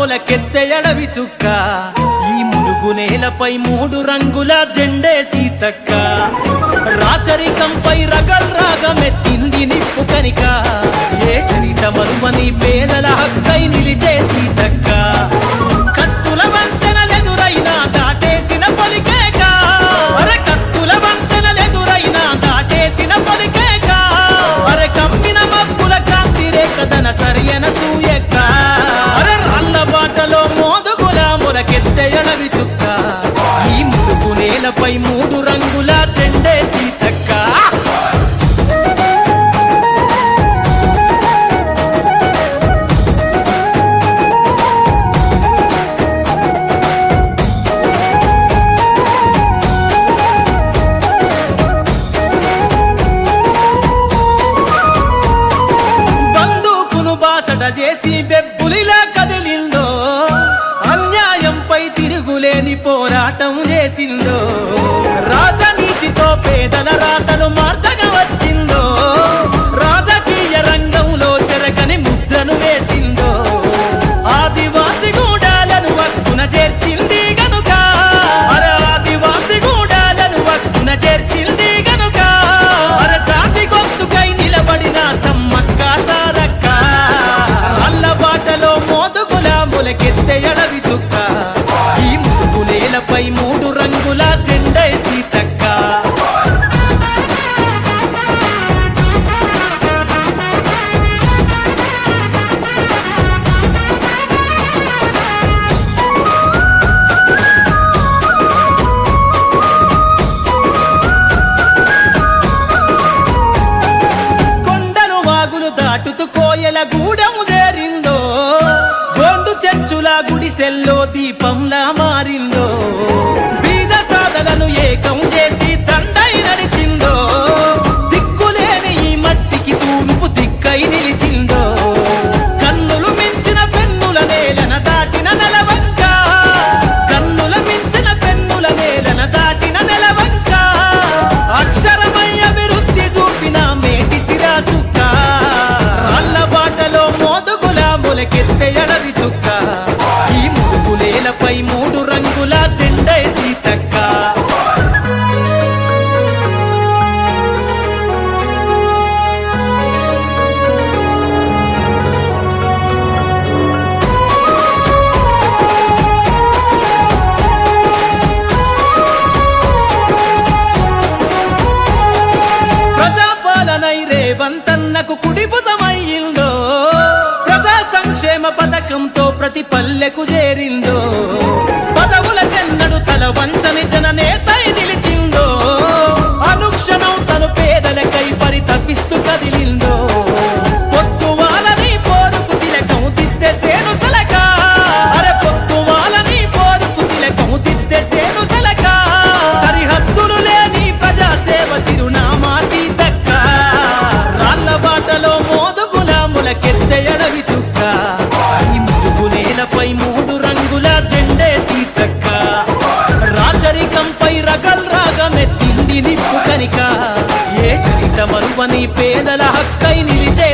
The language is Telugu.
మొలకెత్తే అడవి చుక్క ఈ మురుగు నేలపై 3 రంగుల జెండే సీతక్క రాచరికంపై రగల్ రాగమెత్తింది నిప్పు కనిక ఏ చరిత మరువని పేదల హక్కై నిలిచే సీతక్క కత్తుల వంతెనలెదురైనా దాటేసిన పలికేక అరే కత్తుల వంతెనలెదురైనా దాటేసిన పలికేక అరే కమ్మిన మబ్బుల కాంతి రేఖ తన సరియన సూయక్క అరే రాళ్ళ బాటలో మోదుగుల మొలకెత్తే అడవి చుక్క ఈ మురుగు నేలపై 3 రంగుల జెండే సీతక్క బందూకును బాసట చేసి బెబ్బులిలా కదిలిందో అన్యాయంపై తిరుగులేని పోరాటం చేసిందో రాజనీతితో పేదల రాతలు మార్చగా వచ్చిందో రాజకీయ రంగంలో చెరగని ముద్రను వేసిందో ఆదివాసి గూడాలను వక్కున చేర్చింది గనుక అరే ఆదివాసి గూడాలను వక్కున చేర్చింది గనుక అరే జాతి గొంతుకై నిలబడిన సమ్మక్క సారక్క రాళ్ళ బాటలో మోదుగుల మొలకెత్తే అడవి చుక్క ఈ మురుగు నేలపై 3 రంగుల జెండే సీతక్క కొండలు వాగులు దాటుతూ కోయల గూడెము చేరిందో గోండు చెంచుల గుడిసెల్లో దీపంలా మారిందో బీద సాధలను ఏకం చేసి దండై నడిచిందో దిక్కులేని ఈ మట్టికి తూర్పు దిక్కై నిలిచిందో కన్నులు మించిన పెన్నుల నేలన దాటిన నెలవంక కన్నుల మించిన పెన్నుల నేలన దాటిన నెలవంక అక్షరమై అభివృద్ధి చూపిన మేటి సిరా చుక్క రాళ్ళ బాటలో మోదుగుల మొలకెత్తే అడవి చుక్క ఈ మురుగు నేలపై 3 రంగుల జెండే సీతక్క ప్రజాపాలనై రేవంతన్నకు కుడి భుజమయ్యిందో ప్రజా సంక్షేమ పథకంతో ప్రతి పల్లెకు చేరిందో పదవుల చెన్నడు తల వంచని జననేతై నిలిచిందో అనుక్షణం తను పేదలకై పరితపిస్తూ కదిలిందో పొత్తువాలని పోరుకు తిలకం దిద్దే సేను సలక అరే పొత్తువాలని పోరుకు తిలకం దిద్దే సేను సలక సరిహద్దులు లేని ప్రజాసేవ చిరునామా సీతక్క రాళ్ళ బాటలో మోదుగుల మొలకెత్తే అడవి చుక్క ఈ మురుగు నేలపై 3 రంగుల జెండే సీతక్క రాచరికంపై రగల్ రాగమెత్తింది నిప్పు కనిక ఏ చరిత మరువని పేదల హక్కై నిలిచే